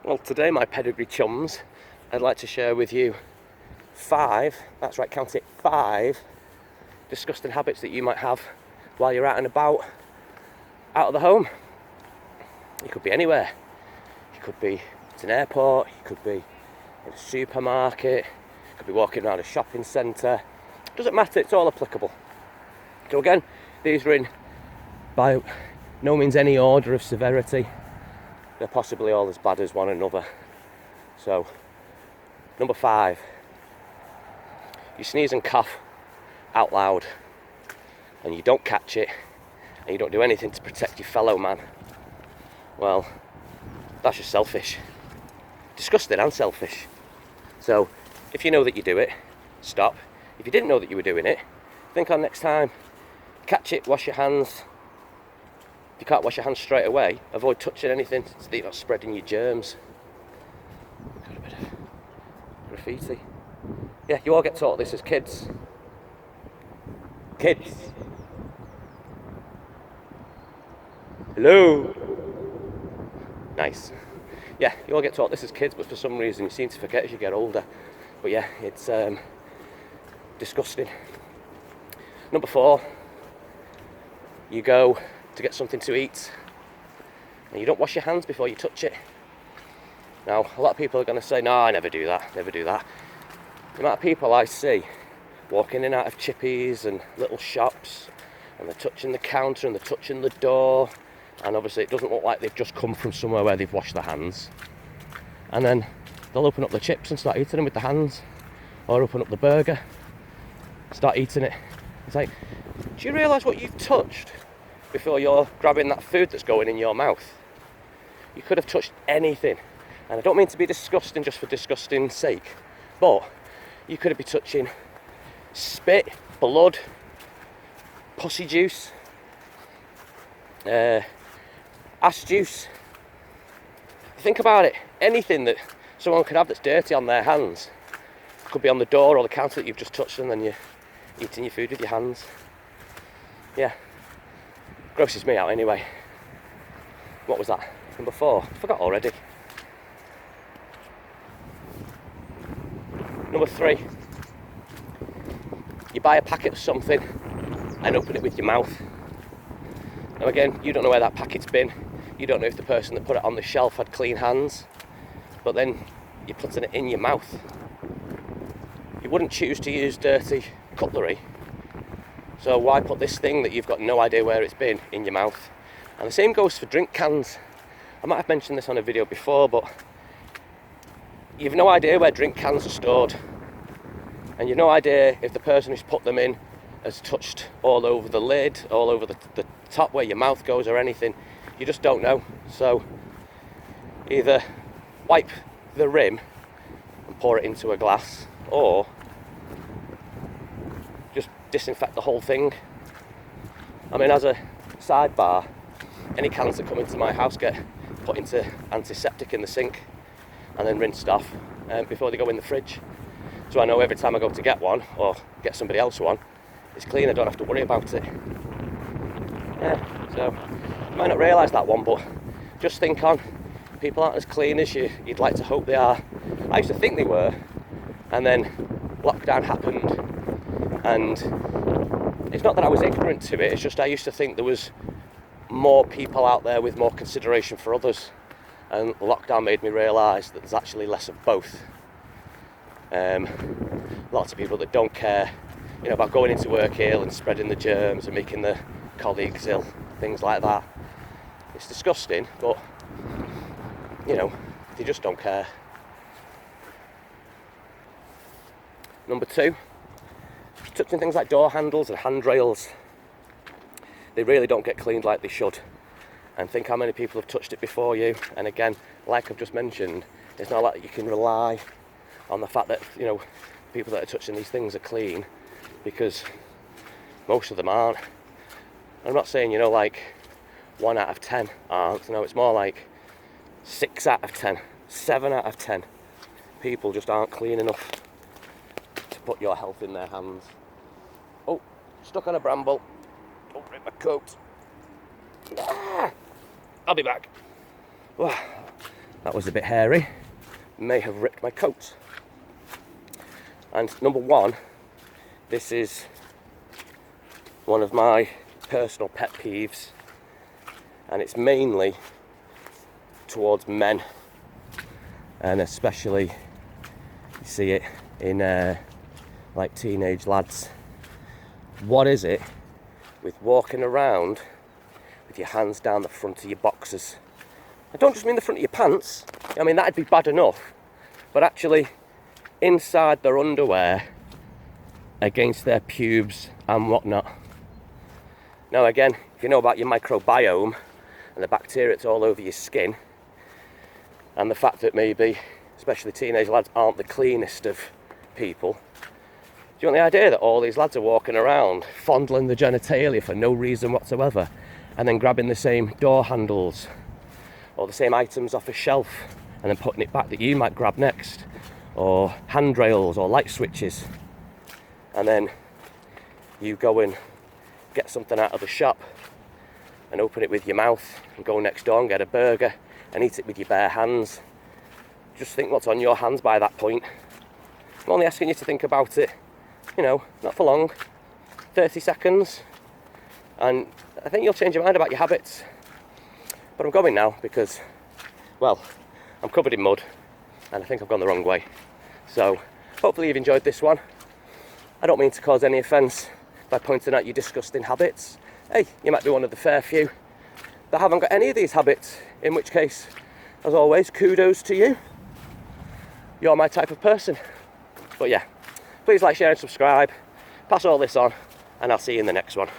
Well, today, my pedigree chums, I'd like to share with you 5, that's right, count it, 5 disgusting habits that you might have while you're out and about, out of the home. You could be anywhere. You could be at an airport, you could be in a supermarket, you could be walking around a shopping centre. Doesn't matter, it's all applicable. So again, these are in by no means any order of severity. They're possibly all as bad as one another. So, number 5, you sneeze and cough out loud and you don't catch it and you don't do anything to protect your fellow man. Well, that's just selfish. Disgusting and selfish. So, if you know that you do it, stop. If you didn't know that you were doing it, think on next time. Catch it, wash your hands. If you can't wash your hands straight away, avoid touching anything so that you're not spreading your germs. Got a bit of graffiti. Yeah, you all get taught this as kids. Kids. Hello. Nice. Yeah, you all get taught this as kids, but for some reason you seem to forget as you get older. But yeah, it's disgusting. Number 4, you go to get something to eat and you don't wash your hands before you touch it. Now, a lot of people are going to say, no, I never do that. The amount of people I see walking in and out of chippies and little shops, and they're touching the counter and they're touching the door, and obviously it doesn't look like they've just come from somewhere where they've washed their hands. And then they'll open up the chips and start eating them with their hands, or open up the burger, start eating it. It's like, do you realise what you've touched before you're grabbing that food that's going in your mouth? You could have touched anything. And I don't mean to be disgusting just for disgusting's sake, but you could have been touching spit, blood, pussy juice, ass juice. Think about it. Anything that someone could have that's dirty on their hands could be on the door or the counter that you've just touched, and then you're eating your food with your hands. Yeah. Grosses me out anyway. What was that? Number 4. I forgot already. Number 3. You buy a packet of something and open it with your mouth. Now again, you don't know where that packet's been. You don't know if the person that put it on the shelf had clean hands. But then you're putting it in your mouth. You wouldn't choose to use dirty cutlery. So why put this thing that you've got no idea where it's been in your mouth? And the same goes for drink cans. I might have mentioned this on a video before, but you've no idea where drink cans are stored. And you've no idea if the person who's put them in has touched all over the lid, all over the top where your mouth goes or anything. You just don't know. So either wipe the rim and pour it into a glass, or just disinfect the whole thing. I mean, as a sidebar, any cans that come into my house get put into antiseptic in the sink and then rinsed off before they go in the fridge. So I know every time I go to get one or get somebody else one, it's clean, I don't have to worry about it. Yeah, so you might not realise that one, but just think on, people aren't as clean as you'd like to hope they are. I used to think they were, and then lockdown happened, and it's not that I was ignorant to it, it's just I used to think there was more people out there with more consideration for others, and lockdown made me realise that there's actually less of both. Lots of people that don't care, about going into work ill and spreading the germs and making the colleagues ill, things like that. It's disgusting, but they just don't care. Number 2, touching things like door handles and handrails. They really don't get cleaned like they should. And think how many people have touched it before you. And again, like I've just mentioned, it's not like you can rely on the fact that, people that are touching these things are clean, because most of them aren't. I'm not saying, like 1 out of 10 aren't. No, it's more like 6 out of 10, 7 out of 10 people just aren't clean enough to put your health in their hands. Oh, stuck on a bramble. Oh, rip my coat. Ah, I'll be back. that was a bit hairy, may have ripped my coat. And number one, this is one of my personal pet peeves, and it's mainly towards men, and especially you see it in like teenage lads. What is it with walking around with your hands down the front of your boxers? I don't just mean the front of your pants, I mean that'd be bad enough, but actually inside their underwear against their pubes and whatnot. Now again, if you know about your microbiome and the bacteria that's all over your skin, and the fact that maybe especially teenage lads aren't the cleanest of people, do you want the idea that all these lads are walking around fondling the genitalia for no reason whatsoever, and then grabbing the same door handles or the same items off a shelf and then putting it back that you might grab next, or handrails or light switches, and then you go and get something out of the shop and open it with your mouth and go next door and get a burger and eat it with your bare hands. Just think what's on your hands by that point. I'm only asking you to think about it, you know, not for long, 30 seconds, and I think you'll change your mind about your habits. But I'm going now because, well, I'm covered in mud and I think I've gone the wrong way. So hopefully you've enjoyed this one. I don't mean to cause any offence by pointing out your disgusting habits. Hey, you might be one of the fair few that haven't got any of these habits, in which case, as always, kudos to you. You're my type of person. But yeah, please like, share and subscribe. Pass all this on, and I'll see you in the next one.